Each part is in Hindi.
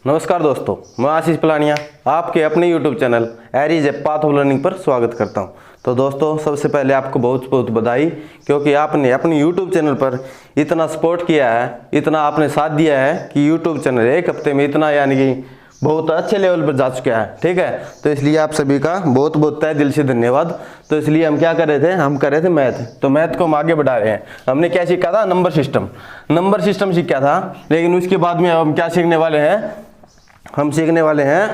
नमस्कार दोस्तों, मैं आशीष पलानिया आपके अपने YouTube channel Aries a path of learning पर स्वागत करता हूं। तो दोस्तों, सबसे पहले आपको बहुत बहुत बधाई, क्योंकि आपने अपने YouTube चैनल पर इतना सपोर्ट किया है, इतना आपने साथ दिया है कि YouTube चैनल एक हफ्ते में इतना यानी कि बहुत अच्छे लेवल पर जा चुका है। ठीक है, तो इसलिए आप सभी का बहुत बहुत तहे दिल से धन्यवाद। तो इसलिए हम क्या कर रहे थे, हम कर रहे थे मैथ। तो मैथ को हम आगे बढ़ा रहे हैं। हमने क्या सीखा था, नंबर सिस्टम सीखा था। लेकिन उसके बाद में हम क्या सीखने वाले हैं, हम सीखने वाले हैं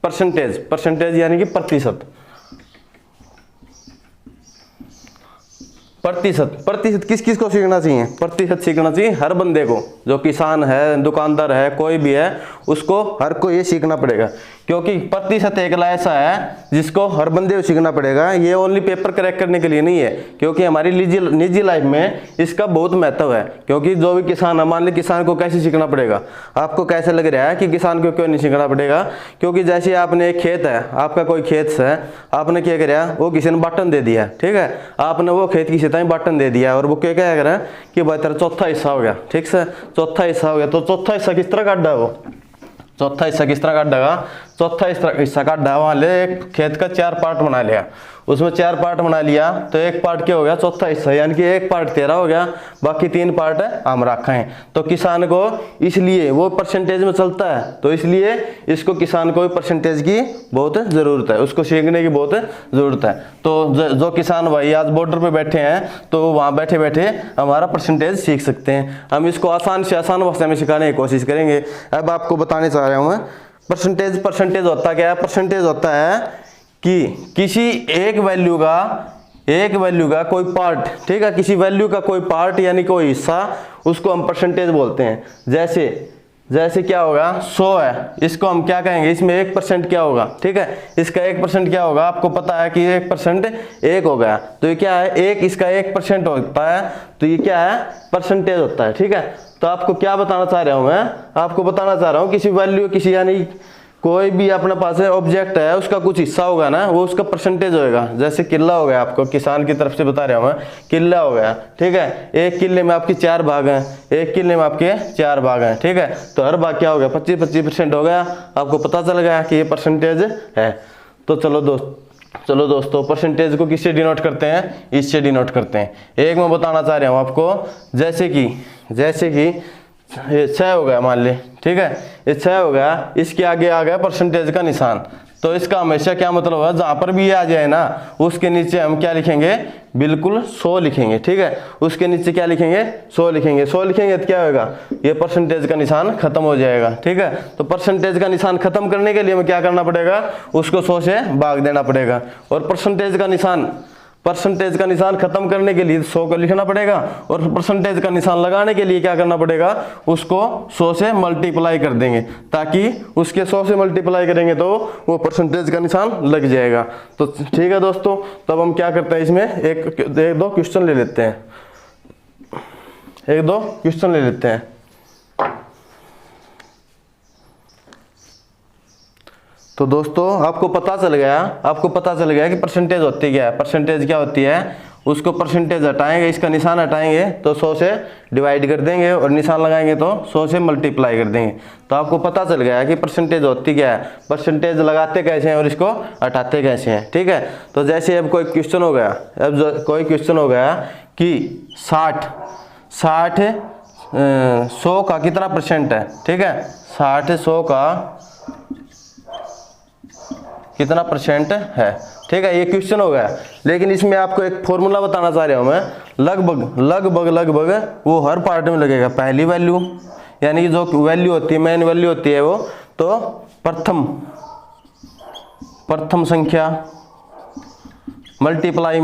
परसेंटेज यानी कि प्रतिशत किस किस को सीखना चाहिए, प्रतिशत सीखना चाहिए हर बंदे को, जो किसान है, दुकानदार है, कोई भी है, उसको हर को ये सीखना पड़ेगा। क्योंकि प्रतिशत एक ऐसा है जिसको हर बंदे को सीखना पड़ेगा। ये ओनली पेपर क्रैक करने के लिए नहीं है, क्योंकि हमारी निजी लाइफ में इसका बहुत महत्व है। क्योंकि जो भी किसान है, मान ली किसान को कैसे सीखना पड़ेगा, आपको कैसे लग रहा है कि किसान को क्यों नहीं सीखना पड़ेगा? क्योंकि जैसे आपने एक खेत है, आपका कोई खेत है, आपने क्या किया, वो किसी ने बटन दे दिया। ठीक है, आपने वो खेत किसी तरह बटन दे दिया और वो क्या कर रहा है कि भाई तेरा चौथा हिस्सा हो गया। ठीक से, चौथा हिस्सा हो गया, तो चौथा हिस्सा किस तरह काटा वो, चौथा हिस्सा किस तरह काटेगा, चौथा हिस्सा काटा वहां ले एक खेत का 4 पार्ट बना लिया, उसमें 4 पार्ट बना लिया, तो एक पार्ट क्या हो गया, चौथा हिस्सा, यानी कि एक पार्ट तेरा हो गया, बाकी 3 पार्ट हम रखा है। तो किसान को इसलिए वो परसेंटेज में चलता है, तो इसलिए इसको किसान को परसेंटेज की बहुत जरूरत है, उसको सीखने की बहुत जरूरत है। तो जो किसान भाई आज बॉर्डर पे बैठे हैं, तो वहां बैठे बैठे हमारा परसेंटेज सीख सकते हैं। हम इसको आसान से आसान भाषा में सिखाने की कोशिश करेंगे। अब आपको बताने चाह रहा हूं मैं परसेंटेज होता क्या है। परसेंटेज होता है कि किसी एक वैल्यू का कोई पार्ट, ठीक है, किसी वैल्यू का कोई पार्ट यानी कोई हिस्सा, उसको हम परसेंटेज बोलते हैं। जैसे क्या होगा, 100 है, इसको हम क्या कहेंगे, इसमें 1% क्या होगा, ठीक है, इसका 1% क्या होगा, आपको पता है कि 1% 1 हो गया, तो ये क्या है, इसका 1% होता है, तो ये क्या है, परसेंटेज होता है। ठीक है, तो आपको क्या बताना चाह रहा हूं मैं, आपको बताना चाह रहा हूं किसी वैल्यू, किसी यानी कोई भी अपने पास ऑब्जेक्ट है, उसका कुछ हिस्सा होगा ना, वो उसका परसेंटेज होगा। जैसे किला हो गया, आपको किसान की तरफ से बता रहा हूं मैं, किला हो गया। ठीक है, एक किले में आपके 4 भाग हैं, एक किले में आपके 4 भाग हैं। ठीक है, तो हर भाग क्या हो गया, 25% हो गया। आपको पता चल गया कि ये परसेंटेज है। तो चलो दोस्तों, परसेंटेज को किससे डिनोट करते हैं, इससे डिनोट करते हैं। एक मैं बताना चाह रहा हूं आपको, जैसे कि ये 6 हो गया मान ले, ठीक है, ये 6 हो गया, इसके आगे आ गया परसेंटेज का निशान। तो इसका हमेशा क्या मतलब है, जहां पर भी ये आ जाए ना, उसके नीचे हम क्या लिखेंगे, बिल्कुल 100 लिखेंगे। ठीक है, उसके नीचे क्या लिखेंगे, 100 लिखेंगे। 100 लिखेंगे तो क्या होगा, ये परसेंटेज का निशान खत्म हो जाएगा। ठीक है, तो परसेंटेज का निशान खत्म करने के लिए हमें क्या करना पड़ेगा, उसको 100 से भाग देना पड़ेगा। और परसेंटेज का निशान खत्म करने के लिए 100 को लिखना पड़ेगा, और परसेंटेज का निशान लगाने के लिए क्या करना पड़ेगा, उसको 100 से मल्टीप्लाई कर देंगे, ताकि उसके 100 से मल्टीप्लाई करेंगे तो वो परसेंटेज का निशान लग जाएगा। तो ठीक है दोस्तों, तब हम क्या करते हैं, इसमें एक दो क्वेश्चन ले लेते हैं। तो दोस्तों, आपको पता चल गया कि परसेंटेज होती क्या है। परसेंटेज क्या होती है, उसको परसेंटेज हटाएंगे, इसका निशान हटाएंगे तो 100 से डिवाइड कर देंगे, और निशान लगाएंगे तो 100 से मल्टीप्लाई कर देंगे। तो आपको पता चल गया कि परसेंटेज होती क्या है, परसेंटेज लगाते कैसे हैं और इसको हटाते कैसे हैं। ठीक है, तो जैसे अब कोई क्वेश्चन हो गया कि 100 का कितना परसेंट है। ठीक है, 100 का कितना परसेंट है। ठीक है, ये क्वेश्चन हो गया। लेकिन इसमें आपको एक फॉर्मूला बताना चाह रहा हूं मैं, लगभग वो हर पार्ट में लगेगा। पहली वैल्यू यानी कि जो वैल्यू होती है, मेन वैल्यू होती है वो, तो प्रथम संख्या मल्टीप्लाई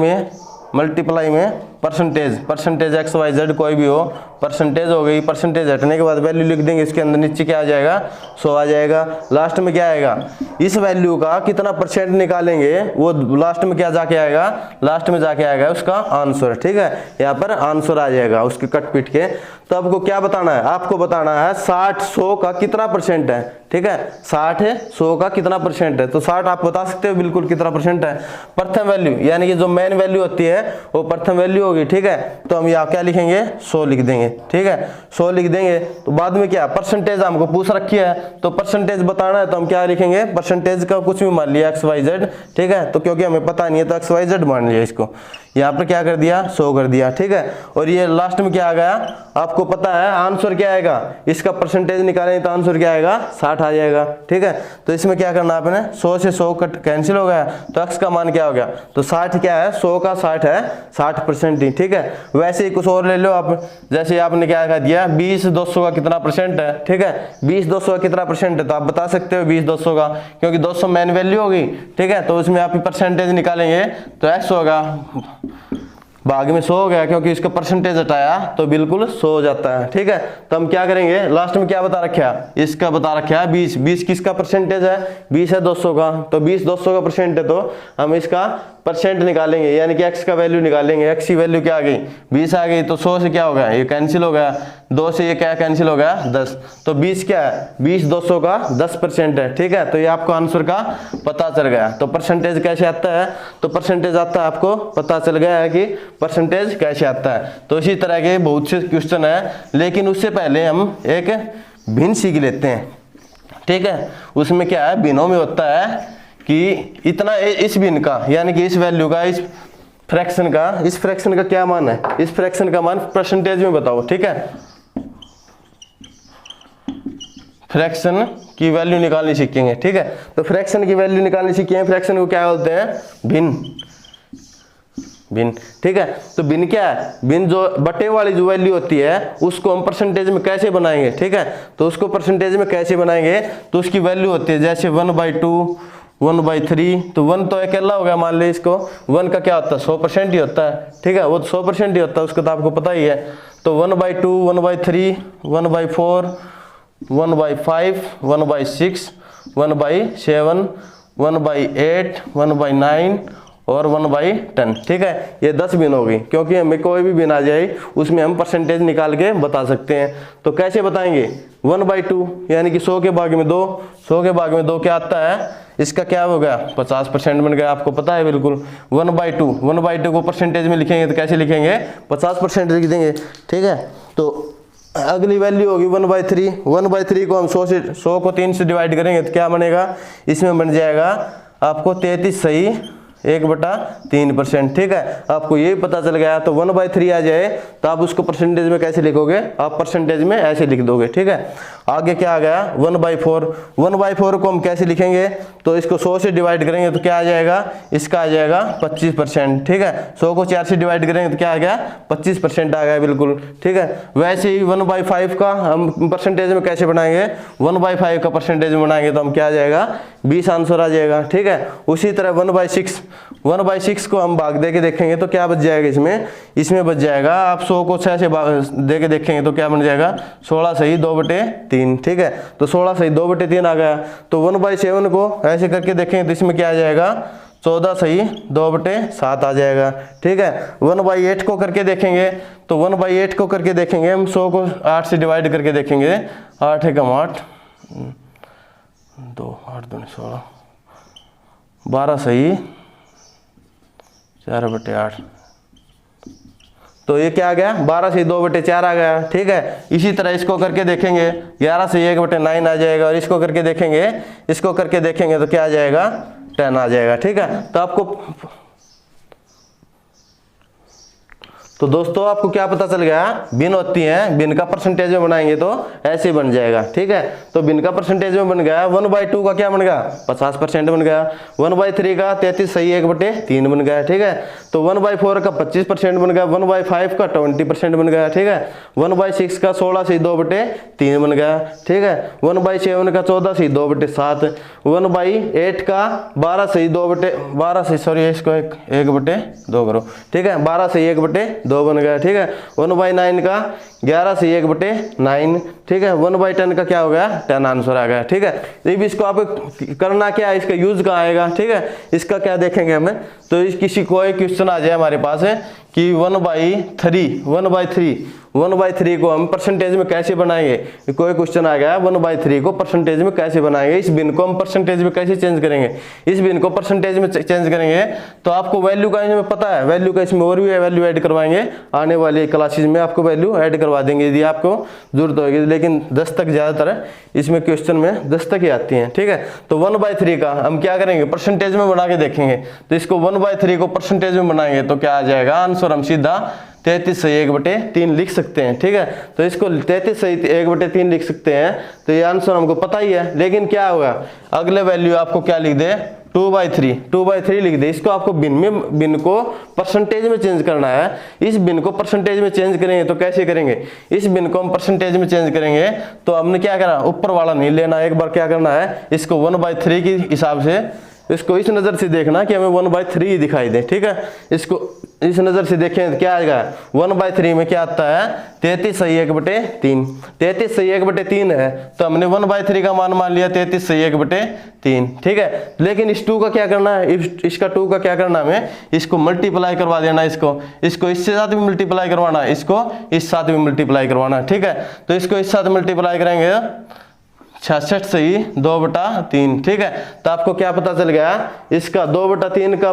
में परसेंटेज XYZ कोई भी हो, परसेंटेज हो गई। परसेंटेज हटने के बाद वैल्यू लिख देंगे, इसके अंदर नीचे क्या आ जाएगा, 100 आ जाएगा। लास्ट में क्या आएगा, इस वैल्यू का कितना परसेंट निकालेंगे, वो लास्ट में क्या जाके आएगा, उसका आंसर। ठीक है, यहाँ पर आंसर आ जाएगा उसके कट पीट के। तो आपको क्या बताना है, आपको बताना है 60-100 का कितना परसेंट है। ठीक है, 60-100 का कितना परसेंट है, तो 60 आप बता सकते हो बिल्कुल कितना परसेंट है। प्रथम वैल्यू यानी कि जो मेन वैल्यू होती है वो प्रथम वैल्यू होगी, ठीक है, तो हम यहाँ क्या लिखेंगे 100 लिख देंगे, ठीक है 100 लिख देंगे। तो बाद में क्या परसेंटेज हमको पूछ रखी है, तो परसेंटेज बताना है तो हम क्या लिखेंगे, परसेंटेज का कुछ भी मान लिया XYZ, ठीक है, तो क्योंकि हमें पता नहीं है तो XYZ मान लिया इसको, यहाँ पर क्या कर दिया 100 कर दिया, ठीक है। और ये लास्ट में क्या आ गया, आपको पता है आंसर क्या आएगा, इसका परसेंटेज निकालेंगे तो आंसर क्या आएगा 60 आ जाएगा, ठीक है। तो इसमें क्या करना आपने 100 से 100 कट कैंसिल हो गया, तो x का मान क्या हो गया, तो 60 क्या है 100 का 60 है 60% ही, ठीक है। वैसे ही कुछ और ले लो आप, जैसे आपने क्या कह दिया 20 200 का कितना परसेंट है, ठीक है 20 200 का कितना परसेंट है, तो आप बता सकते हो 20 200 का, क्योंकि 200 मेन वैल्यू होगी, ठीक है। तो उसमें आप परसेंटेज निकालेंगे तो x होगा भाग में 100 हो गया, क्योंकि इसका परसेंटेज हटाया तो बिल्कुल 100 हो जाता है, ठीक है। तो हम क्या करेंगे लास्ट में क्या बता रखा है, इसका बता रखा है 20, 20 किसका परसेंटेज है, 20 है 200 का, तो 20 200 का परसेंट है, तो हम इसका परसेंट निकालेंगे, यानी कि x का वैल्यू निकालेंगे। x की वैल्यू क्या आ गई 20 आ गई, तो 100 से क्या हो गया ये कैंसिल हो गया, 2 से ये क्या कैंसिल हो गया 10, तो 20 क्या है 20 200 का 10% है, ठीक है। तो ये आपको आंसर का पता चल गया। तो परसेंटेज कैसे आता है, तो परसेंटेज आता है, आपको पता चल गया है कि परसेंटेज कैसे आता है। तो इसी तरह के बहुत से क्वेश्चन है, लेकिन उससे पहले हम एक भिन्न सीख लेते हैं, ठीक है। उसमें क्या है, भिन्नों में होता है कि इतना इस भिन्न का, यानी कि इस वैल्यू का, इस फ्रैक्शन का क्या मान है, इस फ्रैक्शन का मान परसेंटेज में बताओ, ठीक है। फ्रैक्शन की वैल्यू निकालनी सीखेंगे, ठीक है। तो फ्रैक्शन की वैल्यू निकालनी सीखेंगे, फ्रैक्शन को क्या बोलते हैं भिन्न, ठीक है। तो भिन्न क्या है, भिन्न जो बटे वाली जो वैल्यू होती है उसको हम परसेंटेज में कैसे बनाएंगे, ठीक है। तो उसको परसेंटेज में कैसे बनाएंगे, तो उसकी वैल्यू होती है जैसे 1/2 1/3, तो 1 तो अकेला हो गया, मान ले इसको 1 का क्या होता है 100% ही होता है, ठीक है, वो 100% ही होता है, उसको तो आपको पता ही है। तो 1/2 1/3 1/4 1/5 1/6 1/7 1/8 1/9 और 1/10, ठीक है। ये 10 भिन्न हो गई, क्योंकि हमें कोई भी भिन्न आ जाए उसमें हम परसेंटेज निकाल के बता सकते हैं। तो कैसे बताएंगे 1/2, यानी कि 100 के भाग में 2, 100 के भाग में 2 क्या आता है, इसका क्या हो गया 50% बन गया, आपको पता है बिल्कुल। 1/2 को परसेंटेज में लिखेंगे तो कैसे लिखेंगे 50% लिख देंगे, ठीक है। तो अगली वैल्यू होगी 1/3, 1/3 को हम 100 को 3 से डिवाइड करेंगे तो क्या बनेगा, इसमें बन जाएगा आपको 33 सही 1/3%, ठीक है। आपको ये पता चल गया, तो 1/3 आ जाए तो आप उसको परसेंटेज में कैसे लिखोगे, आप परसेंटेज में ऐसे लिख दोगे, ठीक है। आगे क्या आ गया 1/4, 1/4 को हम कैसे लिखेंगे, तो इसको 100 से डिवाइड करेंगे तो क्या आ जाएगा, इसका आ जाएगा 25%, ठीक है। 100 को 4 से डिवाइड करेंगे तो क्या आ गया 25% आ गया, बिल्कुल, ठीक है। वैसे ही 1/5 का हम परसेंटेज में कैसे बनाएंगे, 1/5 का परसेंटेज में बनाएंगे तो हम क्या आ जाएगा 20 आंसर आ जाएगा, ठीक है। उसी तरह 1/6 को हम भाग दे के देखेंगे तो क्या बच जाएगा, इसमें बच जाएगा, आप 100 को 6 से दे के देखेंगे तो क्या बन जाएगा 16 सही 2/3, ठीक है। तो 16 सही 2/3 आ गया। तो 1/7 को ऐसे करके देखेंगे तो इसमें क्या आ जाएगा 14 सही 2/7 आ जाएगा, ठीक है। 1/8 को करके देखेंगे तो 1/8 को करके देखेंगे हम 100 को 8 से डिवाइड करके देखेंगे, 8 एकम 8 2 8 2 16 12 सही 4/8, तो ये क्या आ गया 12 से 2/4 आ गया, ठीक है। इसी तरह इसको करके देखेंगे 11 से 1/9 आ जाएगा, और इसको करके देखेंगे तो क्या आ जाएगा 10 आ जाएगा, ठीक है। तो आपको तो दोस्तों आपको क्या पता चल गया, भिन्न होती है, भिन्न का परसेंटेज में बनाएंगे तो ऐसे बन जाएगा, ठीक है। तो भिन्न का परसेंटेज में बन गया 1/2 का क्या बन गया 50% बन गया, 1/3 का 33 सही 1/3 बन गया, ठीक है। तो 1/4 का 25% बन गया, 1/5 का 20% बन गया, ठीक है। 1/6 का 16 से 2/3 बन गया, ठीक है। 1/7 का 14 से 2/7, 1/8 का 12 से 1/2 करो, ठीक है, 12 से 1/2 बन गया, ठीक है। 1/9 का 11 से 1/9, ठीक है। 1/10 का क्या हो गया 10 आंसर आ गया, ठीक है। ये भी इसको आप करना क्या है, इसका यूज कहाँ आएगा, ठीक है। इसका क्या देखेंगे हमें, तो किसी कोई क्वेश्चन आ जाए हमारे पास है कि 1/3 1/3 को हम परसेंटेज में कैसे बनाएंगे, कोई क्वेश्चन आ गया 1/3 को परसेंटेज में कैसे बनाएंगे, इस बिन को हम परसेंटेज में कैसे चेंज करेंगे, इस बिन को परसेंटेज में चेंज करेंगे तो आपको वैल्यू का इसमें पता है, वैल्यू का इसमें और भी वैल्यू ऐड करवाएंगे, आने वाली क्लासेज में आपको वैल्यू ऐड करवा देंगे यदि आपको जरूरत होगी, लेकिन 10 तक ज्यादातर इसमें क्वेश्चन में 10 तक ही आती हैं, ठीक है। तो 1/3 का हम क्या करेंगे, परसेंटेज में बना के देखेंगे। तो इसको 1/3 को परसेंटेज में बनाएंगे तो क्या आ जाएगा आंसर, हम सीधा 33/1/3 लिख सकते हैं, ठीक है। तो इसको 33/1/3 लिख सकते हैं, तो ये आंसर हमको पता ही है। लेकिन क्या होगा, अगले वैल्यू आपको क्या लिख दे, 2/3 लिख दे। इसको आपको बिन को परसेंटेज में चेंज करना है। इस बिन को परसेंटेज में चेंज करेंगे तो कैसे करेंगे, इस बिन को हम परसेंटेज में चेंज करेंगे तो हमने क्या करा, ऊपर वाला नहीं लेना, एक बार क्या करना है, इसको 1/3 के हिसाब से इसको इस नजर से देखना कि हमें 1/3 ही दिखाई दे, ठीक है। इसको इस नजर से देखें तो क्या आएगा, 1/3 में क्या आता है 33/1/3, 33/1/3 है तो हमने 1/3 का मान लिया 33/1/3, ठीक है। लेकिन इस 2 का क्या करना है, इसका 2 का क्या करना है, हमें इसको मल्टीप्लाई करवा देना, इसको इससे साथ भी मल्टीप्लाई करवाना है, इसको इस साथ भी मल्टीप्लाई करवाना है, ठीक है। तो इसको इस साथ मल्टीप्लाई करेंगे 66 से ही 2/3, ठीक है। तो आपको क्या पता चल गया, इसका 2/3 का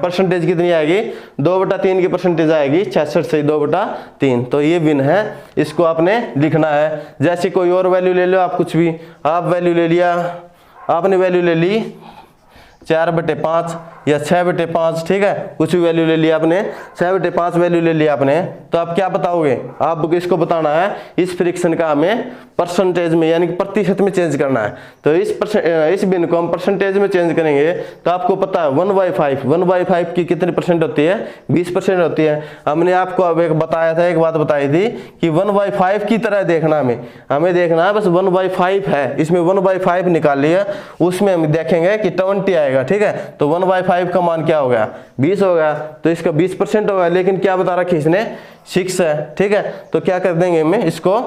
परसेंटेज कितनी आएगी, 2/3 की परसेंटेज आएगी 66 से 2/3। तो ये बिन है, इसको आपने लिखना है। जैसे कोई और वैल्यू ले लो आप, कुछ भी आप वैल्यू ले लिया, आपने वैल्यू ले ली 4/5 या 6/5, ठीक है, कुछ भी वैल्यू ले लिया आपने, 6/5 वैल्यू ले लिया आपने, तो आप क्या बताओगे, आपको इसको बताना है इस फ्रिक्शन का हमें परसेंटेज में यानी कि प्रतिशत में चेंज करना है। तो इस बिन को हम परसेंटेज में चेंज करेंगे तो आपको पता है 1/5 की कितनी परसेंट होती है, 20% होती है। हमने आपको अब एक बताया था, एक बात बताई थी कि 1/5 की तरह देखना, हमें देखना है बस 1/5 है, इसमें 1/5 निकाल लिया, उसमें हम देखेंगे कि 20 आएगा, ठीक है। तो 1/5 का मान क्या हो गया, 20 हो गया, तो इसका 20% होगा। लेकिन क्या बता रखी इसने, 6 है, ठीक है। तो क्या कर देंगे, हमें इसको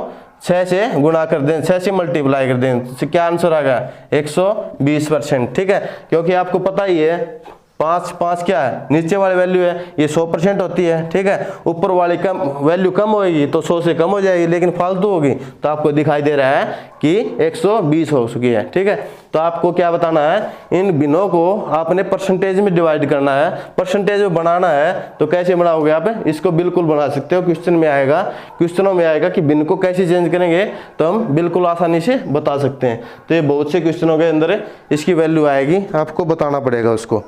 6 से गुणा कर दें, 6 से मल्टीप्लाई कर दें, तो क्या आंसर आ गया 120%, ठीक है। क्योंकि आपको पता ही है 5 क्या है, नीचे वाली वैल्यू है, ये 100% होती है, ठीक है। ऊपर वाली वैल्यू कम होगी तो 100 से कम हो जाएगी, लेकिन फालतू होगी तो आपको दिखाई दे रहा है कि 120 हो चुकी है, ठीक है। तो आपको क्या बताना है, इन बिनों को आपने परसेंटेज में डिवाइड करना है, परसेंटेज में बनाना है। तो कैसे बनाओगे आप, इसको बिल्कुल बना सकते हो, क्वेश्चनों में आएगा कि बिन को कैसे चेंज करेंगे, तो हम बिल्कुल आसानी से बता सकते हैं। तो ये बहुत से क्वेश्चनों के अंदर इसकी वैल्यू आएगी, आपको बताना पड़ेगा उसको।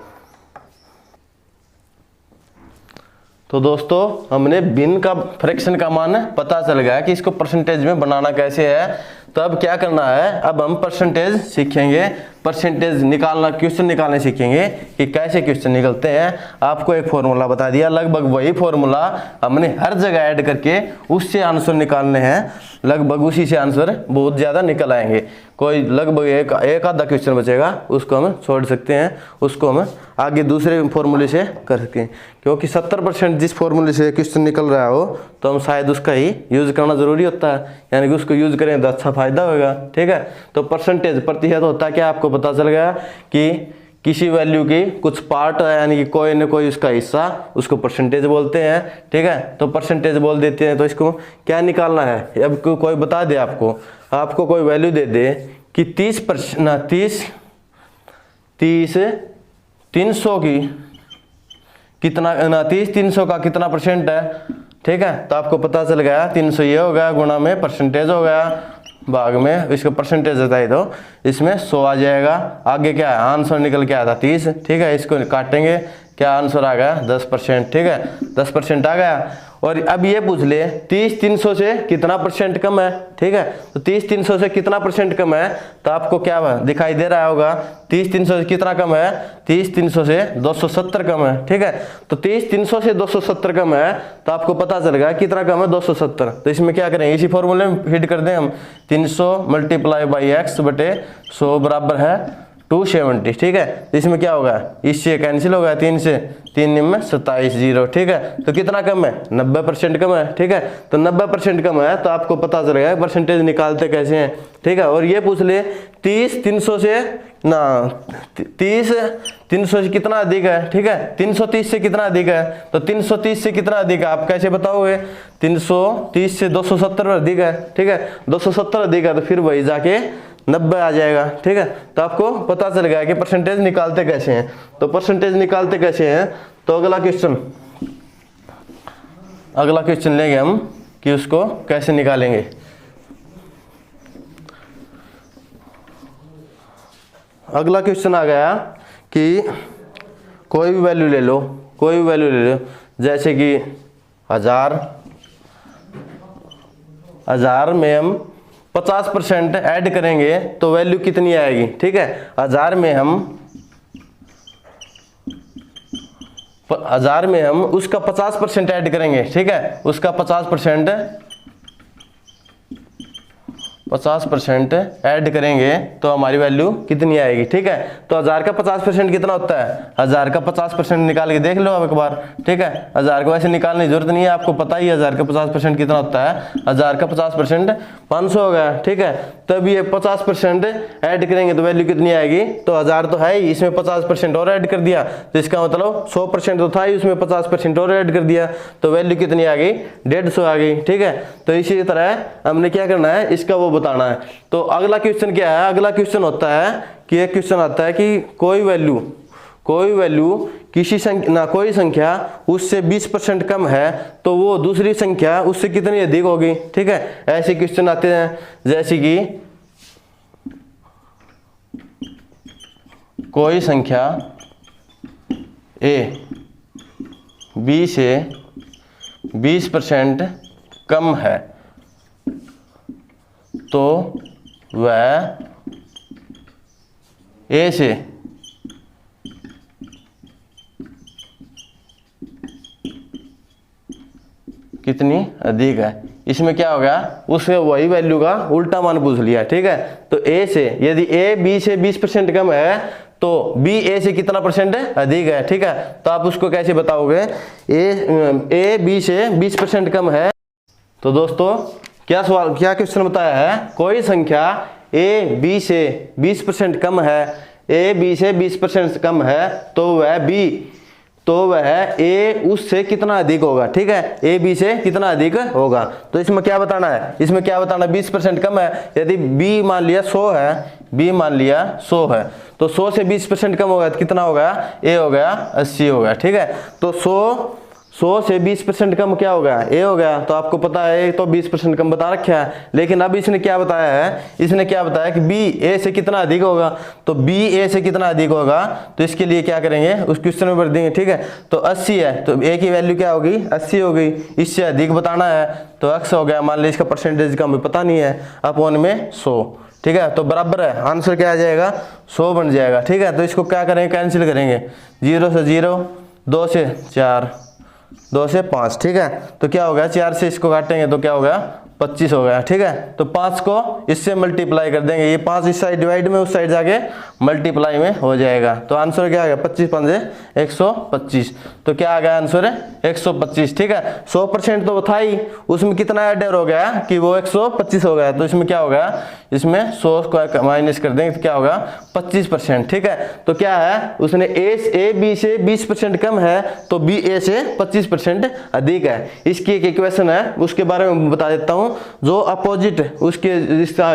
तो दोस्तों हमने बिन का फ्रैक्शन का मान पता चल गया कि इसको परसेंटेज में बनाना कैसे है। तो अब क्या करना है, अब हम परसेंटेज सीखेंगे, परसेंटेज निकालना, क्वेश्चन निकालने सीखेंगे कि कैसे क्वेश्चन निकलते हैं। आपको एक फॉर्मूला बता दिया, लगभग वही फॉर्मूला हमने हर जगह ऐड करके उससे आंसर निकालने हैं, लगभग उसी से आंसर बहुत ज़्यादा निकल आएंगे। कोई लगभग एक आधा क्वेश्चन बचेगा, उसको हम छोड़ सकते हैं, उसको हम आगे दूसरे फॉर्मूले से कर सकते हैं। क्योंकि 70% जिस फॉर्मूले से क्वेश्चन निकल रहा हो तो हम शायद उसका ही यूज़ करना ज़रूरी होता है, यानी कि उसको यूज़ करें तो अच्छा फायदा होगा, ठीक है। तो परसेंटेज प्रतिशत होता है क्या, आपको पता चल गया कि किसी वैल्यू की कुछ पार्ट है, यानी कि कोई न कोई उसका हिस्सा, उसको परसेंटेज बोलते हैं, ठीक है। तो परसेंटेज बोल देते हैं। तो इसको क्या निकालना है, अब कोई बता दे आपको कोई वैल्यू दे दे कि 300 की कितना 300 का कितना परसेंट है, ठीक है। तो आपको पता चल गया 300 ये हो गया, गुणा में परसेंटेज हो गया, भाग में इसका परसेंटेज होता है तो इसमें 100 आ जाएगा। आगे क्या है, आंसर निकल के आया था 30, ठीक है। इसको काटेंगे, क्या आंसर आ गया 10%, ठीक है, 10% आ गया। और अब ये पूछ ले 30 300 से कितना परसेंट कम है, ठीक है। तो 30 300 से कितना परसेंट कम है, तो आपको क्या दिखाई दे रहा होगा 30 300 से कितना कम है, 30 300 से 270 कम है, ठीक है। तो 30 300 से 270 कम है, तो आपको पता चल गया कितना कम है 270। तो इसमें क्या करें, इसी फॉर्मूले में फिट कर दें हम, 300 मल्टीप्लाई बाई x बटे 100 बराबर है 270, ठीक है। तो इसमें क्या होगा, इससे कैंसिल होगा, 3 से 3 में 27 0, ठीक है। तो कितना कम है, 90% कम है, ठीक है। तो 90% कम है, तो आपको पता चलेगा परसेंटेज निकालते कैसे हैं, ठीक है। और ये पूछ ले 30 300 से ना 30 300 से कितना अधिक है, ठीक है, 330 से कितना अधिक है, तो 330 से कितना अधिक है आप कैसे बताओगे, 330 से 270 अधिक है, ठीक है, 270 अधिक है तो फिर वही जाके 90 आ जाएगा, ठीक है। तो आपको पता चल गया कि परसेंटेज निकालते कैसे हैं। तो परसेंटेज निकालते कैसे हैं, तो अगला क्वेश्चन लेंगे हम कि उसको कैसे निकालेंगे। अगला क्वेश्चन आ गया कि कोई भी वैल्यू ले लो, जैसे कि 1000 में हम 50% ऐड करेंगे तो वैल्यू कितनी आएगी, ठीक है। 1000 में हम उसका 50% ऐड करेंगे, ठीक है, उसका 50% ऐड करेंगे तो हमारी वैल्यू कितनी आएगी, ठीक है। तो 1000 का 50% कितना होता है, 1000 का 50% निकाल के देख लो अब एक बार, ठीक है। 1000 को वैसे निकालने की जरूरत नहीं है, आपको पता ही है 1000 का 50% कितना होता है। 1000 का 50% 500 हो गया, ठीक है। तब ये 50% ऐड करेंगे तो वैल्यू कितनी आएगी, तो 1000 तो है ही, इसमें 50% और ऐड कर दिया तो इसका मतलब 100% तो था ही, उसमें 50% और ऐड कर दिया तो वैल्यू कितनी आ गई, 150 आ गई, ठीक है। तो इसी तरह हमने क्या करना है, इसका वो बताना है। तो अगला क्वेश्चन क्या है, अगला क्वेश्चन होता है कि एक क्वेश्चन आता है कि कोई वैल्यू किसी संख्या कोई संख्या उससे 20% कम है तो वो दूसरी संख्या उससे कितनी अधिक होगी, ठीक है। ऐसे क्वेश्चन आते हैं जैसे कि कोई संख्या a b से 20% कम है तो वह a से कितनी अधिक है। इसमें क्या हो गया, उससे वही वैल्यू का उल्टा मान पूछ लिया, ठीक है। तो a से यदि a b से 20% कम है तो b a से कितना परसेंट अधिक है, ठीक है। तो आप उसको कैसे बताओगे, a b से 20% कम है। तो दोस्तों क्या क्वेश्चन बताया है, कोई संख्या a b से 20% कम है, a b से 20% कम है तो वह a उससे कितना अधिक होगा, ठीक है। a b से कितना अधिक होगा। तो इसमें क्या बताना है, 20% कम है, यदि b मान लिया 100 है तो 100 से 20% कम होगा तो कितना होगा, a हो गया 80 हो गया, ठीक है। तो 100 से 20% कम क्या हो गया, a हो गया। तो आपको पता है तो 20% कम बता रखा है, लेकिन अब इसने क्या बताया कि b a से कितना अधिक होगा। तो b a से कितना अधिक होगा, तो इसके लिए क्या करेंगे, उस क्वेश्चन में भर देंगे, ठीक है। तो 80 है तो a की वैल्यू क्या होगी, 80 हो गई। इससे अधिक बताना है तो x हो गया, मान लीजिए इसका परसेंटेज का हमें पता नहीं है, अपॉन में 100, ठीक है। तो बराबर है, आंसर क्या आ जाएगा, 100 बन जाएगा, ठीक है। तो इसको क्या करेंगे, कैंसिल करेंगे, 0 से 0, 2 से 4, 2 से 5, ठीक है। तो क्या हो गया, 4 से इसको काटेंगे तो क्या हो गया, 25 हो गया, ठीक है। तो 5 को इससे मल्टीप्लाई कर देंगे, ये 5 इस साइड डिवाइड में, उस साइड जाके मल्टीप्लाई में हो जाएगा। तो आंसर क्या आ गया, 25 पंजे 125। तो क्या आ गया आंसर, 125, ठीक है। 100% तो था ही, उसमें कितना एडर हो गया कि वो 125 हो गया। तो इसमें क्या हो गया, इसमें 100 को माइनस कर देंगे तो क्या होगा, 25%, ठीक है। तो क्या है, उसने a b से 20% कम है तो b a से 25% अधिक है। इसकी एक इक्वेशन है, उसके बारे में बता देता हूं। जो अपोजिट उसके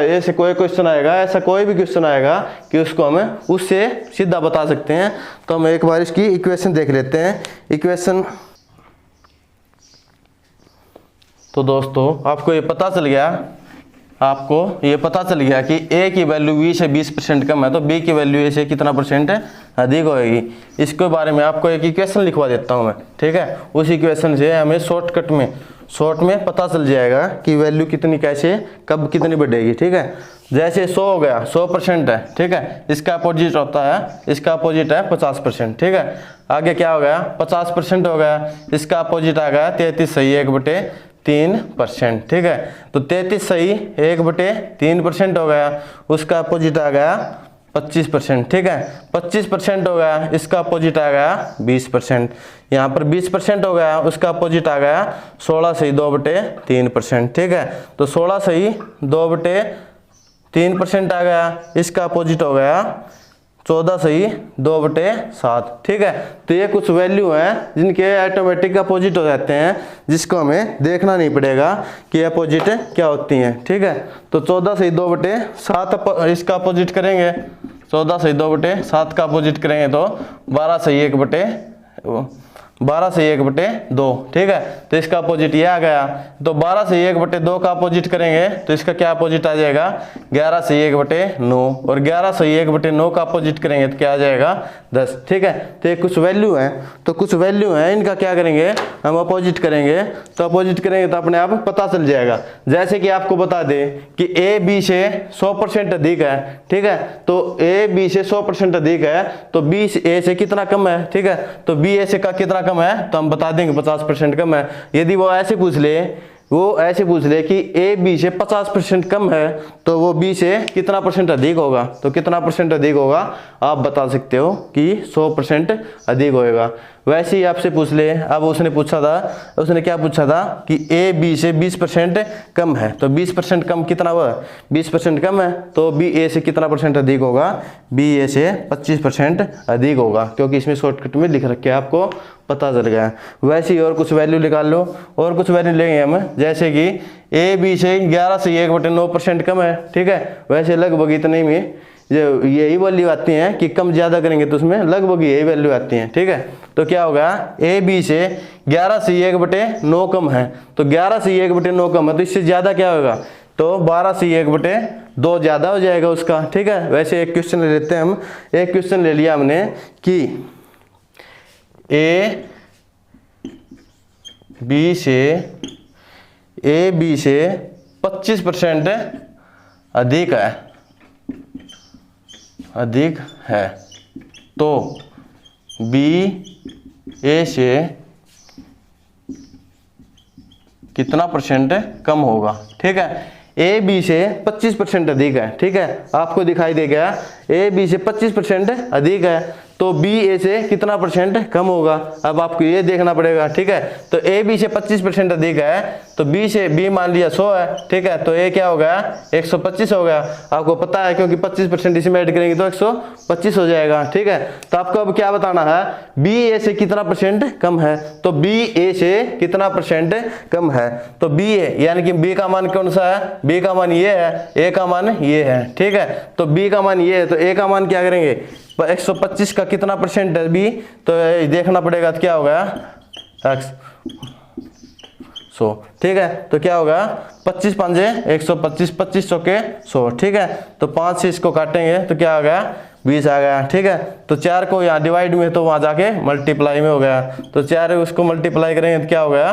ऐसे कोई क्वेश्चन आएगा, ऐसा कोई भी क्वेश्चन आएगा कि उसको हमें उससे सीधा बता सकते हैं। तो हम एक बार इसकी इक्वेशन देख लेते हैं। इक्वेशन, तो दोस्तों आपको ये पता चल गया कि a की वैल्यू b से 20% कम है तो b की वैल्यू a से कितना परसेंट अधिक होगी। इसके बारे में आपको एक इक्वेशन लिखवा देता हूं मैं, ठीक है। उस इक्वेशन से हमें शॉर्ट में पता चल जाएगा कि वैल्यू कितनी कैसे कब कितनी बढ़ेगी, ठीक है। जैसे 100 हो गया, 100% है, ठीक है। इसका अपोजिट होता है, इसका अपोजिट है 50%, ठीक है। आगे क्या हो गया, 50% हो गया, इसका अपोजिट आ गया 33 सही 1/3%, ठीक है। तो 33 सही 1/3% हो गया, उसका अपोजिट आ गया 25%, ठीक है। 25% हो गया, इसका अपोजिट आ गया 20%। यहाँ पर 20% हो गया, उसका अपोजिट आ गया 16 सही 2/3%, ठीक है। तो 16 सही 2/3% आ गया, इसका अपोजिट हो गया 14 सही 2/7। ठीक है, तो ये कुछ वैल्यू हैं जिनके ऑटोमेटिक अपोजिट हो जाते हैं, जिसको हमें देखना नहीं पड़ेगा कि अपोजिट क्या होती हैं। ठीक है, तो 14 सही 2/7 इसका अपोजिट करेंगे, 14 सही 2/7 का अपोजिट करेंगे तो 12 सही 1/2। ठीक है, तो इसका अपोजिट ये आ गया। तो 12 से 1/2 का अपोजिट करेंगे तो इसका क्या अपोजिट आ जाएगा, 11 से 1/9। और 11 से 1/9 का अपोजिट करेंगे तो क्या आ जाएगा, 10। ठीक है, तो ये कुछ वैल्यू है, तो कुछ वैल्यू है इनका क्या करेंगे हम अपोजिट करेंगे। तो अपोजिट करेंगे तो अपने आप पता चल जाएगा। जैसे कि आपको बता दें कि ए बी से 100% अधिक है। ठीक है, तो ए बी से 100% अधिक है तो बी ए से कितना कम है। ठीक है, तो बी ए से का कितना कम है, तो हम बता देंगे 50% कम है। यदि वो ऐसे पूछ ले कि ए बी से 50% कम है तो वो बी से कितना परसेंट अधिक होगा, तो कितना परसेंट अधिक होगा आप बता सकते हो कि 100% अधिक होएगा। वैसे ही आपसे पूछ ले, अब उसने क्या पूछा था कि ए बी से 20% कम है, तो 20% कम कितना हुआ, 20% कम है तो बी ए से कितना परसेंट अधिक होगा, बी ए से 25% अधिक होगा, क्योंकि इसमें शॉर्टकट में लिख रखे हैं, आपको पता चल गया। वैसे ही और कुछ वैल्यू निकाल लो, और कुछ वैल्यू लेंगे हम, जैसे कि ए बी से 11 से 1/9% कम है। ठीक है, वैसे लगभग इतने में जो यही वैल्यू आती हैं कि कम ज़्यादा करेंगे तो उसमें लगभग यही वैल्यू आती हैं। ठीक है, तो क्या होगा, ए बी से 11 से 1/9 कम है, तो 11 से 1/9 कम है तो इससे ज़्यादा क्या होगा, तो 12 से 1/2 ज़्यादा हो जाएगा उसका। ठीक है, वैसे एक क्वेश्चन ले लेते हैं हम। एक क्वेश्चन ले लिया हमने कि ए बी से 25% अधिक है तो बी ए से कितना परसेंट कम होगा। ठीक है, ए बी से 25% अधिक है। ठीक है, आपको दिखाई देगा ए बी से 25% अधिक है तो बी ए से कितना परसेंट कम होगा, अब आपको ये देखना पड़ेगा। ठीक है, तो ए बी से 25% अधिक है तो बी से बी मान लिया 100 है। ठीक है, तो ए क्या हो गया, 125 हो गया। आपको पता है क्योंकि 25% इसमें ऐड करेंगे तो 125 हो जाएगा। ठीक है, तो आपको अब क्या बताना है, बी ए से कितना परसेंट कम है, तो बी ए से कितना परसेंट कम है, तो बी ए यानी कि बी का मान कौन सा है, बी का मान ये है, ए का मान ये है। ठीक है, तो बी का मान ये है तो ए का मान क्या करेंगे, 125 का कितना परसेंट है बी, तो देखना पड़ेगा तो क्या होगा x 100। ठीक है, तो क्या होगा 25 5 125, 25 चौके 100। ठीक है, तो 5 से इसको काटेंगे तो क्या आ गया, 20 आ गया। ठीक है, तो 4 को यहाँ डिवाइड में तो वहाँ जाके मल्टीप्लाई में हो गया, तो 4 उसको मल्टीप्लाई करेंगे तो क्या हो गया,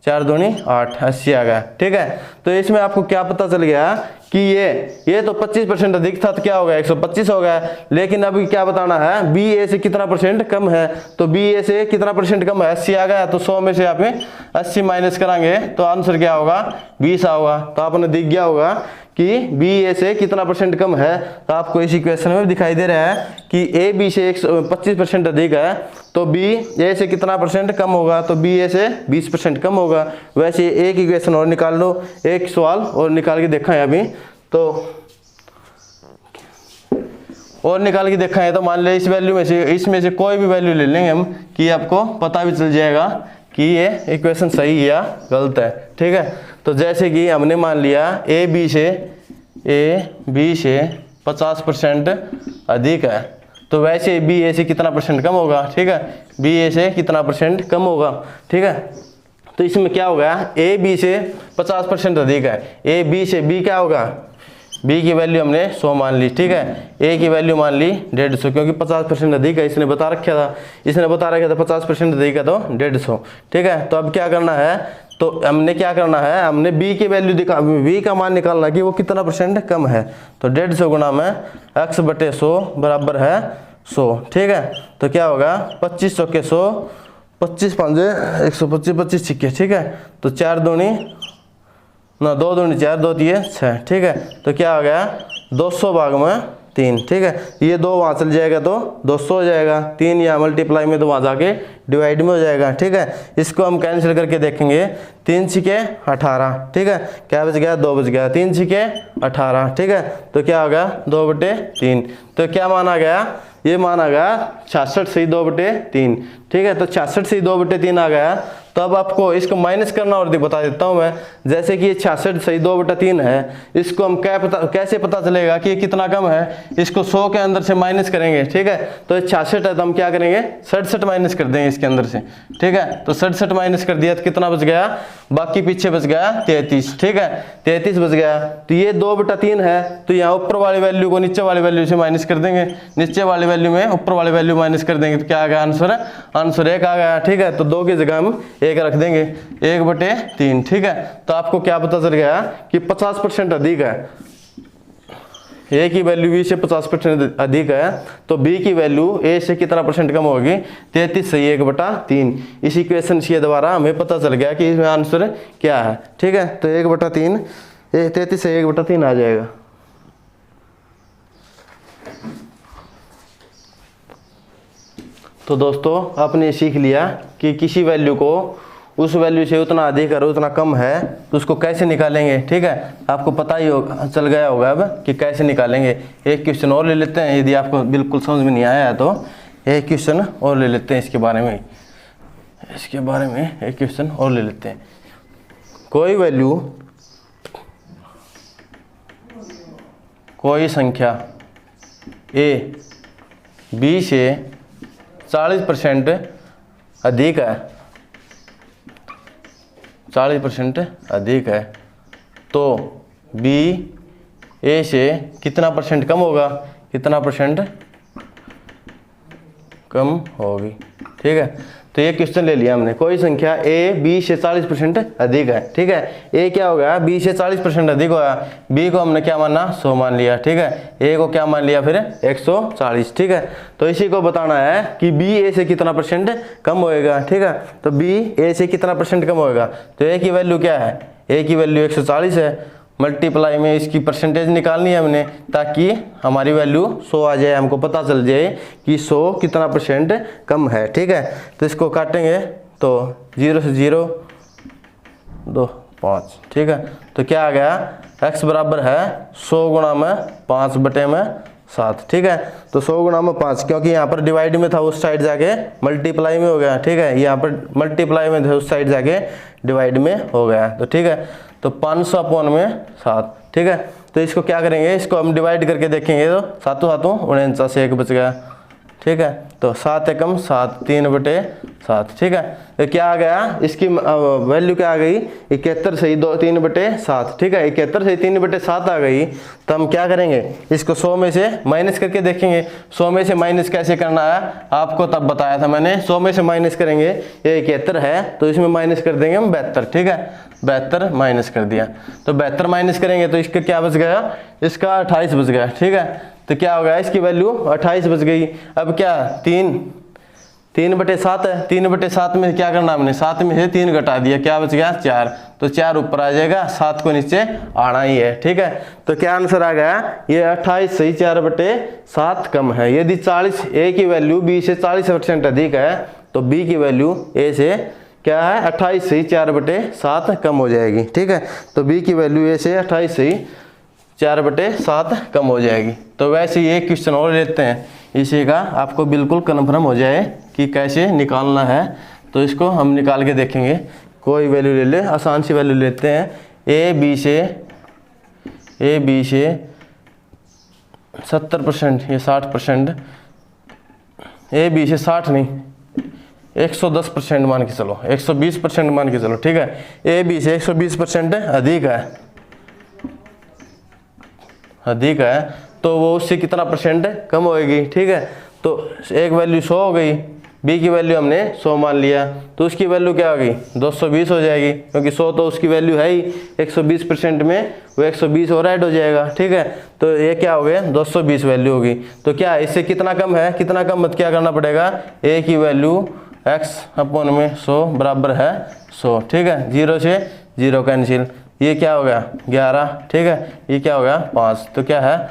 4 दूनी 8, 80 आ गया। ठीक है, तो इसमें आपको क्या पता चल गया कि ये तो 25% अधिक था तो क्या हो गया, 125 हो गया। लेकिन अभी क्या बताना है, बी ए से कितना परसेंट कम है, तो बी ए से कितना परसेंट कम है, 80 आ गया। तो 100 में से आप 80 माइनस कराएंगे तो आंसर क्या होगा, 20 होगा। तो आपने दिख गया होगा कि बी ए से कितना परसेंट कम है, तो आपको इसी क्वेश्चन में दिखाई दे रहा है कि ए बी से 25% अधिक है तो बी ए से कितना परसेंट कम होगा, तो बी ए से 20% कम होगा। वैसे एक इक्वेशन और निकाल लो, एक सवाल और निकाल के देखा है अभी, तो और निकाल के देखा है तो मान ले इस वैल्यू में से, इसमें से कोई भी वैल्यू ले लेंगे हम कि आपको पता भी चल जाएगा कि ये इक्वेशन सही या गलत है। ठीक है, तो जैसे कि हमने मान लिया ए बी से 50% अधिक है तो वैसे बी ए से कितना परसेंट कम होगा। ठीक है, बी ए से कितना परसेंट कम होगा। ठीक है, तो इसमें क्या होगा, ए बी से 50% अधिक है, ए बी से बी क्या होगा, बी की वैल्यू हमने 100 मान ली। ठीक है, ए की वैल्यू मान ली 150, क्योंकि 50% अधिक है, इसने बता रखा था 50% अधिक है तो 150। ठीक है, तो अब क्या करना है, तो हमने क्या करना है, हमने बी की वैल्यू बी का मान निकालना कि वो कितना परसेंट कम है, तो 150 गुना में x/100 बराबर है 100। ठीक है, तो क्या होगा 25 चौके 100, 25 5 125, 25 छिक्के। ठीक है, तो 4 दूनी 2 दूनी 4, 2 3 6। ठीक है, तो क्या आ गया 200 भाग में 3। ठीक है, ये 2 वहाँ चल जाएगा तो 200 हो जाएगा, 3 यहाँ मल्टीप्लाई में तो वहाँ जाके डिवाइड में हो जाएगा। ठीक है, इसको हम कैंसिल करके देखेंगे, 3 छिके 18। ठीक है, क्या बच गया, 2 बच गया, 3 छिके 18। ठीक है, तो क्या होगा 2/3, तो क्या माना गया, ये मान आ गया 66 सही 2/3, ठीक है। तो 66 सही 2/3 आ गया। तो अब आपको इसको माइनस करना और बता देता हूं मैं। जैसे कि ये 66 सही 2/3 है, इसको हम कैसे पता चलेगा कि ये कितना कम है, इसको 100 के अंदर से माइनस करेंगे, ठीक है। तो ये 66 है तो हम क्या करेंगे 67 माइनस कर देंगे इसके अंदर से, ठीक है। तो 67 माइनस कर दिया तो कितना बच गया, बाकी पीछे बच गया 33, ठीक है। 33 बच गया। तो ये 2/3 है, तो यहाँ ऊपर वाली वैल्यू को नीचे वाली वैल्यू से माइनस कर देंगे, नीचे वाली वैल्यू में ऊपर वाली वैल्यू माइनस कर देंगे, तो क्या आ गया आंसर 1 आ गया, ठीक है। तो 2 की जगह हम 1 रख देंगे, 1/3, ठीक है। तो आपको क्या पता चल गया कि 50% अधिक है, ए की वैल्यू बी से 50% अधिक है, तो बी की वैल्यू ए से कितना परसेंट कम होगी, 33 सही 1/3। इस इक्वेशन के द्वारा हमें पता चल गया कि इसमें आंसर क्या है, ठीक है। तो 1/3 33 सही 1/3 आ जाएगा। तो दोस्तों आपने सीख लिया कि किसी वैल्यू को उस वैल्यू से उतना अधिक और उतना कम है तो उसको कैसे निकालेंगे, ठीक है। आपको पता ही होगा, चल गया होगा अब कि कैसे निकालेंगे। एक क्वेश्चन और ले लेते हैं, यदि आपको बिल्कुल समझ में नहीं आया तो एक क्वेश्चन और ले लेते हैं इसके बारे में एक क्वेश्चन और ले लेते हैं। कोई वैल्यू, कोई संख्या a b से 40% अधिक है, 40% अधिक है, तो b a से कितना परसेंट कम होगा, कितना परसेंट कम होगी, ठीक है। तो ये क्वेश्चन ले लिया हमने। कोई संख्या a b से 40% अधिक है, ठीक है। a क्या हो गया, b से 40% अधिक होगा, b को हमने क्या माना 100 मान लिया, ठीक है। a को क्या मान लिया फिर 140, ठीक है। तो इसी को बताना है कि b a से कितना परसेंट कम होएगा, ठीक है। तो b a से कितना परसेंट कम होएगा, तो a की वैल्यू क्या है, a की वैल्यू 140 है, मल्टीप्लाई में इसकी परसेंटेज निकालनी है हमने, ताकि हमारी वैल्यू 100 आ जाए, हमको पता चल जाए कि 100 कितना परसेंट कम है, ठीक है। तो इसको काटेंगे तो 0 से 0 2 5, ठीक है। तो क्या आ गया, x बराबर है 100 गुणा में 5/7, ठीक है। तो 100 गुणा में 5, क्योंकि यहाँ पर डिवाइड में था उस साइड जाके मल्टीप्लाई में हो गया, ठीक है। यहाँ पर मल्टीप्लाई में था उस साइड जाके डिवाइड में हो गया, तो ठीक है। तो 500/7, ठीक है। तो इसको क्या करेंगे, इसको हम डिवाइड करके देखेंगे तो 7 1 बच गया, ठीक है। तो 7 एकम 7 3/7, ठीक है। तो क्या आ गया, इसकी वैल्यू क्या आ गई 71 सही 3/7, ठीक है। 71 सही 3/7 आ गई। तो हम क्या करेंगे, इसको 100 में से माइनस करके देखेंगे। 100 में से माइनस कैसे करना है आपको तब बताया था मैंने। 100 में से माइनस करेंगे, ये 71 है तो इसमें माइनस कर देंगे हम 72, ठीक है। 72 माइनस कर दिया, तो 72 माइनस करेंगे तो इसका क्या बच गया, इसका 28 बच गया, ठीक है। तो क्या हो गया, इसकी वैल्यू 28 बच गई। अब क्या 3/7 है, 3/7 में क्या करना हमने, 7 में से 3 घटा दिया, क्या बच गया 4, तो 4 ऊपर आ जाएगा, 7 को नीचे आना ही है, ठीक है। तो क्या आंसर आ गया, ये 28 सही 4/7 कम है। यदि 40 a की वैल्यू b से 40% अधिक है तो b की वैल्यू a से क्या है 28 सही 4/7 कम हो जाएगी, ठीक है। तो b की वैल्यू a से 28 सही 4/7 कम हो जाएगी। तो वैसे ये क्वेश्चन और लेते हैं, इसी का आपको बिल्कुल कन्फर्म हो जाए कि कैसे निकालना है। तो इसको हम निकाल के देखेंगे। कोई वैल्यू ले ले, आसान सी वैल्यू लेते हैं। ए बी से 70%, ये 60%, ए बी से 60 नहीं 110% मान के चलो, 120% मान के चलो, ठीक है। ए बी से 120% अधिक है तो वो उससे कितना परसेंट कम होएगी, ठीक है। तो एक वैल्यू 100 हो गई, बी की वैल्यू हमने 100 मान लिया, तो उसकी वैल्यू क्या हो गई 220 हो जाएगी, क्योंकि 100 तो उसकी वैल्यू है ही, 120% में वो 120 और ऐड हो जाएगा, ठीक है। तो ये क्या हो गया 220 वैल्यू होगी। तो क्या इससे कितना कम है, कितना कम मत क्या करना पड़ेगा, ए की वैल्यू x/100 बराबर है 100, ठीक है। 0 से 0 कैंसिल, ये क्या हो गया 11, ठीक है। ये क्या हो गया 5, तो क्या है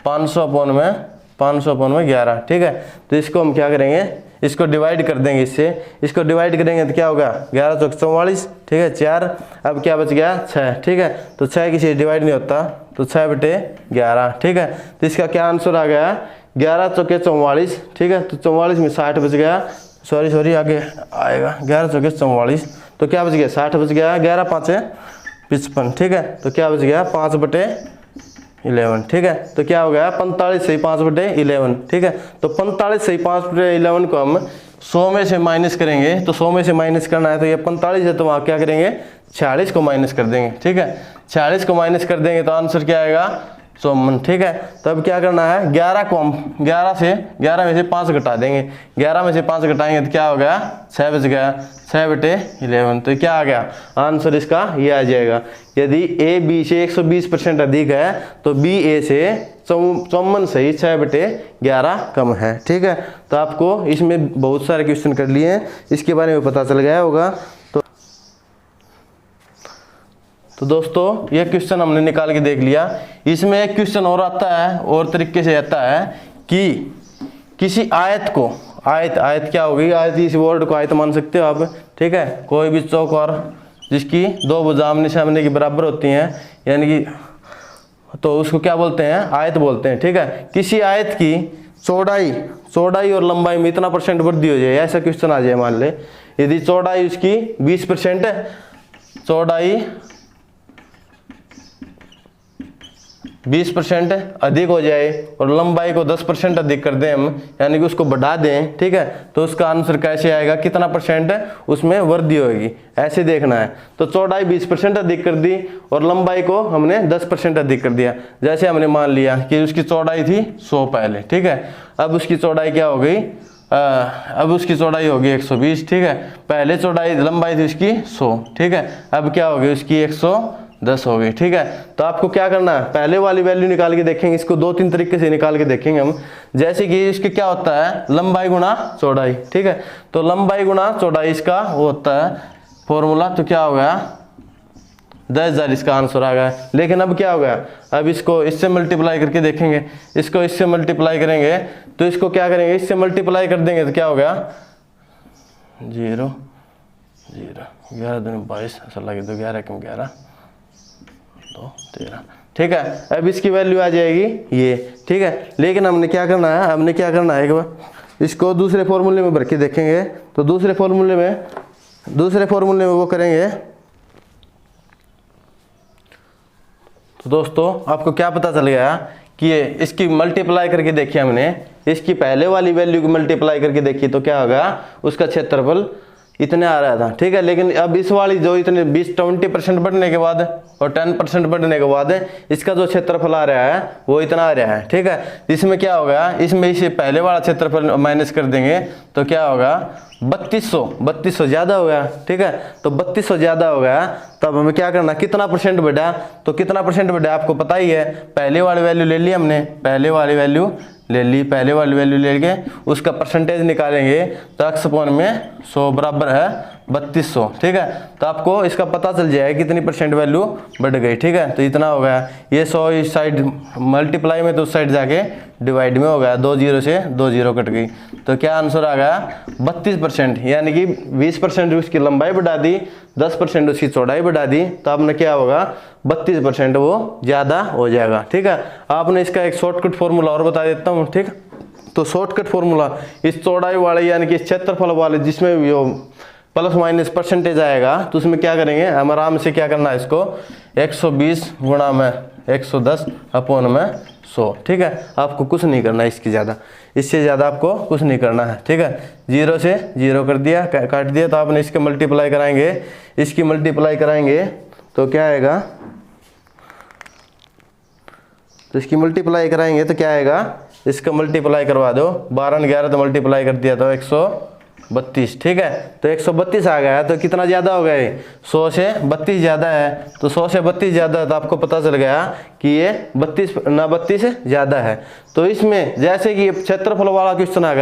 500/11, ठीक है। तो इसको हम क्या करेंगे, इसको डिवाइड कर देंगे इससे, इसको डिवाइड करेंगे तो क्या होगा 11 चौक 44, ठीक है। 4, अब क्या बच गया 6, ठीक है। तो 6 किसी डिवाइड नहीं होता, तो 6/11, ठीक है। तो इसका क्या आंसर आ गया, 11 चौके 44, ठीक है। तो 44 में 60 बच गया, सॉरी आगे आएगा, 11 चौके 44, तो क्या बच गया 60 बच गया, 11 5 55, ठीक है। तो क्या बच गया 5/11, ठीक है। तो क्या हो गया 45 सही 5/11, ठीक है। तो 45 सही 5/11 को हम 100 में से माइनस करेंगे, तो 100 में से माइनस करना है तो ये 45 है, तो वहाँ क्या करेंगे 46 को माइनस कर देंगे, ठीक है। 46 को माइनस कर देंगे तो आंसर क्या आएगा 54, ठीक है। तो अब क्या करना है 11 को हम 11 में से 5 घटा देंगे, 11 में से 5 घटाएंगे तो क्या हो गया 6 बच गया, 6/11, तो क्या आ गया आंसर इसका ये आ जाएगा। यदि ए बी से 120% अधिक है तो बी ए से 54 सही 6/11 कम है, ठीक है। तो आपको इसमें बहुत सारे क्वेश्चन कर लिए हैं, इसके बारे में पता चल गया होगा। तो दोस्तों ये क्वेश्चन हमने निकाल के देख लिया। इसमें एक क्वेश्चन और आता है, और तरीके से आता है कि किसी आयत को, आयत क्या होगी, आयत इस बोर्ड को आयत मान सकते हो आप, ठीक है। कोई भी चौकोर जिसकी 2 भुजा आमने सामने की बराबर होती हैं, यानी कि तो उसको क्या बोलते हैं आयत बोलते हैं, ठीक है। किसी आयत की चौड़ाई और लंबाई में इतना % वृद्धि हो जाए, ऐसा क्वेश्चन आ जाए। मान ले यदि चौड़ाई उसकी 20% है, चौड़ाई 20% अधिक हो जाए और लंबाई को 10% अधिक कर दें हम, यानी कि उसको बढ़ा दें, ठीक है। तो उसका आंसर कैसे आएगा, कितना % उसमें वृद्धि होगी, ऐसे देखना है। तो चौड़ाई 20% अधिक कर दी और लंबाई को हमने 10% अधिक कर दिया। जैसे हमने मान लिया कि उसकी चौड़ाई थी 100 पहले, ठीक है। अब उसकी चौड़ाई क्या हो गई, अब उसकी चौड़ाई होगी 120, ठीक है। पहले चौड़ाई लंबाई थी उसकी 100, ठीक है। अब क्या होगी उसकी 110 हो गई, ठीक है। तो आपको क्या करना है पहले वाली वैल्यू निकाल के देखेंगे, इसको 2-3 तरीके से निकाल के देखेंगे हम। जैसे कि इसके क्या होता है लंबाई गुणा चौड़ाई, ठीक है। तो लंबाई गुणा चौड़ाई इसका वो होता है फॉर्मूला, तो क्या हो गया 10,000 इसका आंसर आ गया। लेकिन अब क्या हो गया, अब इसको इससे मल्टीप्लाई करके देखेंगे, इसको इससे मल्टीप्लाई करेंगे तो इसको क्या करेंगे इससे मल्टीप्लाई कर देंगे तो क्या हो गया 0 0 11 दूनी 22, ऐसा लगे तो 11 कम 11 2 13, ठीक है। अब इसकी वैल्यू आ जाएगी ये, ठीक है। लेकिन हमने क्या करना है एक बार इसको दूसरे फॉर्मूले में भर के देखेंगे। तो दूसरे फॉर्मूले में वो करेंगे तो दोस्तों आपको क्या पता चल गया कि ये इसकी मल्टीप्लाई करके देखी हमने, इसकी पहले वाली वैल्यू की मल्टीप्लाई करके देखी तो क्या होगा उसका क्षेत्रफल इतने आ रहा था, ठीक है। लेकिन अब इस वाली जो इतने 20% बढ़ने के बाद और 10% बढ़ने के बाद इसका जो क्षेत्रफल आ रहा है वो इतना आ रहा है, ठीक है। इसमें क्या होगा, इसमें इसे पहले वाला क्षेत्रफल माइनस कर देंगे तो क्या होगा 3200 ज़्यादा हो गया, ठीक है। तो 3200 ज़्यादा हो गया, तब हमें क्या करना कितना % बढ़ा, तो कितना % बढ़ा आपको पता ही है। पहले वाली वैल्यू ले ली हमने, पहले वाली वैल्यू लेके उसका परसेंटेज निकालेंगे तो x/1 में 100 बराबर है 3200, ठीक है। तो आपको इसका पता चल जाएगा कितनी % वैल्यू बढ़ गई, ठीक है। तो इतना हो गया, ये 100 इस साइड मल्टीप्लाई में तो उस साइड जाके डिवाइड में हो गया, 2 0 से 2 0 कट गई। तो क्या आंसर आ गया 32%, यानी कि 20% उसकी लंबाई बढ़ा दी, 10% उसकी चौड़ाई बढ़ा दी, तो आपने क्या होगा 32% वो ज़्यादा हो जाएगा, ठीक है। आपने इसका एक शॉर्टकट फॉर्मूला और बता देता हूँ, ठीक। तो शॉर्टकट फॉर्मूला इस चौड़ाई वाले यानी कि इस क्षेत्रफल वाले जिसमें जो प्लस माइनस % आएगा तो उसमें क्या करेंगे हम आराम से क्या करना है इसको 120 गुणा में 110/100, ठीक है। आपको कुछ नहीं करना इसकी ज़्यादा, इससे ज़्यादा आपको कुछ नहीं करना है, ठीक है। 0 से 0 कर दिया, काट दिया। तो आपने इसके मल्टीप्लाई कराएंगे, इसकी मल्टीप्लाई कराएंगे तो क्या आएगा, तो इसकी मल्टीप्लाई कराएंगे तो क्या आएगा, इसका मल्टीप्लाई करवा दो, 12 और 11 तो मल्टीप्लाई कर दिया तो 132, ठीक है। तो 132 आ गया, तो कितना ज़्यादा हो गया 100 से 32 ज़्यादा है। तो 100 से 32 ज़्यादा है तो आपको पता चल गया कि ये 32 ज़्यादा है। तो इसमें जैसे कि क्षेत्रफल वाला क्वेश्चन आ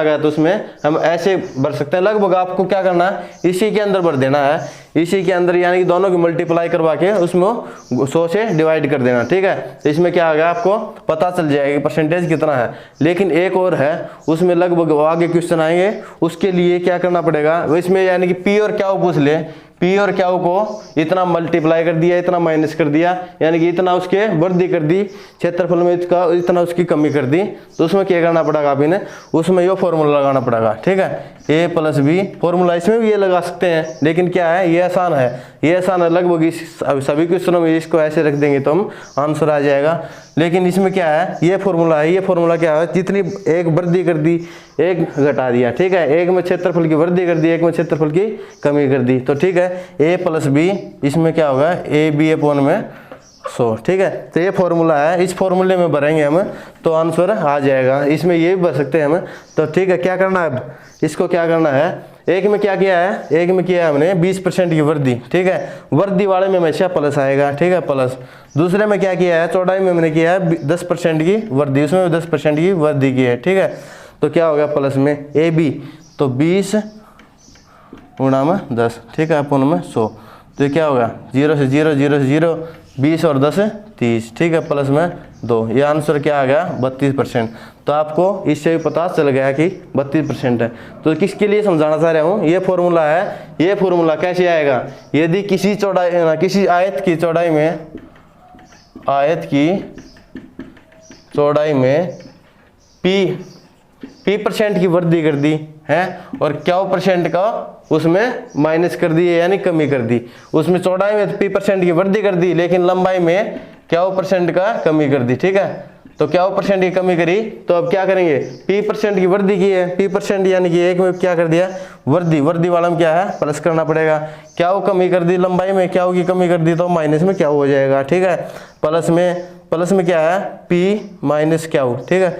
गया, तो उसमें हम ऐसे भर सकते हैं। लगभग आपको क्या करना है इसी के अंदर भर देना है, इसी के अंदर यानी कि दोनों की मल्टीप्लाई करवा के उसमें 100 से डिवाइड कर देना, ठीक है। तो इसमें क्या आ गया आपको पता चल जाएगा परसेंटेज कितना है। लेकिन एक और है, उसमें लगभग आगे क्वेश्चन आएंगे, उसके लिए क्या करना पड़ेगा इसमें, यानी कि पी और क्या पूछ ले, पी और क्यू को इतना मल्टीप्लाई कर दिया, इतना माइनस कर दिया, यानी कि इतना उसके वृद्धि कर दी, क्षेत्रफल में इसका इतना उसकी कमी कर दी, तो उसमें क्या करना पड़ेगा आप इन्हें, उसमें ये फॉर्मूला लगाना पड़ेगा। ठीक है, ए प्लस बी फॉर्मूला, इसमें भी ये लगा सकते हैं, लेकिन क्या है ये आसान है, ये आसान है लगभग सभी क्वेश्चनों में इसको ऐसे रख देंगे तो हम आंसर आ जाएगा। लेकिन इसमें क्या है, ये फॉर्मूला है, ये फॉर्मूला क्या है, जितनी एक वृद्धि कर दी एक घटा दिया। ठीक है, एक में क्षेत्रफल की वृद्धि कर दी, एक में क्षेत्रफल की कमी कर दी, तो ठीक है ए प्लस बी, इसमें क्या होगा ए बी अपॉन में 100। ठीक है, तो ये फॉर्मूला है, इस फॉर्मूले में भरेंगे हम तो आंसर आ जाएगा। इसमें ये भी भर सकते हैं हम, तो ठीक है क्या करना है अब, इसको क्या करना है, एक में क्या किया है, एक में किया है हमने 20% की वृद्धि। ठीक है, वृद्धि वाले में हमेशा प्लस आएगा। ठीक है, प्लस। दूसरे में क्या किया है, चौड़ाई में हमने किया है 10% की वृद्धि, उसमें 10% की वृद्धि की है। ठीक है, तो क्या हो गया प्लस में ए बी, तो 20 गुणा में 10। ठीक है, अपन में 100, तो ये क्या होगा 0 से 0, 0 से 0, 20 और 10 30। ठीक है, प्लस में 2, ये आंसर क्या आ गया 32%। तो आपको इससे भी पता चल गया कि 32% है। तो किसके लिए समझाना चाह रहा हूँ, ये फॉर्मूला है, ये फॉर्मूला कैसे आएगा, यदि किसी चौड़ाई, किसी आयत की चौड़ाई में, आयत की चौड़ाई में P% की वृद्धि कर दी है और Q% का उसमें माइनस कर दी यानी कमी कर दी, उसमें चौड़ाई में P% की वृद्धि कर दी लेकिन लंबाई में Q% का कमी कर दी। ठीक है, तो Q% की कमी करी, तो अब क्या करेंगे, P% की वृद्धि की है, P% यानी कि एक में क्या कर दिया वृद्धि, वृद्धि वाला में क्या है प्लस करना पड़ेगा, Q कमी कर दी लंबाई में, Q की कमी कर दी तो माइनस में Q हो जाएगा। ठीक है, प्लस में क्या है P माइनस Q। ठीक है,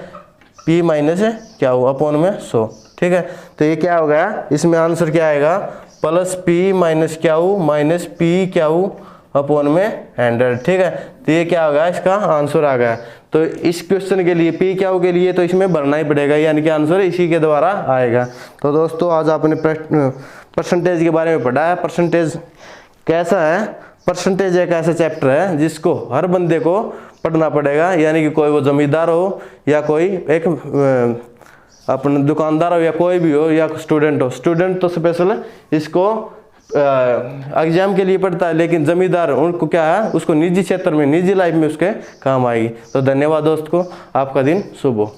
P माइनस Q अपॉन में 100। ठीक है, तो ये क्या हो गया, इसमें आंसर क्या आएगा plus P minus Q minus PQ upon में 100। ठीक है, तो ये क्या होगा, इसका आंसर आ गया। तो इस क्वेश्चन के लिए PQ के लिए तो इसमें भरना ही पड़ेगा, यानी कि आंसर इसी के द्वारा आएगा। तो दोस्तों आज आपने परसेंटेज के बारे में पढ़ा है। परसेंटेज कैसा है, परसेंटेज एक ऐसा चैप्टर है जिसको हर बंदे को पढ़ना पड़ेगा, यानी कि कोई वो जमींदार हो या कोई एक अपने दुकानदार हो या कोई भी हो या स्टूडेंट हो, स्टूडेंट तो स्पेशल इसको एग्जाम के लिए पढ़ता है, लेकिन जमींदार उनको क्या है, उसको निजी क्षेत्र में निजी लाइफ में उसके काम आएगी। तो धन्यवाद दोस्त को, आपका दिन शुभ हो।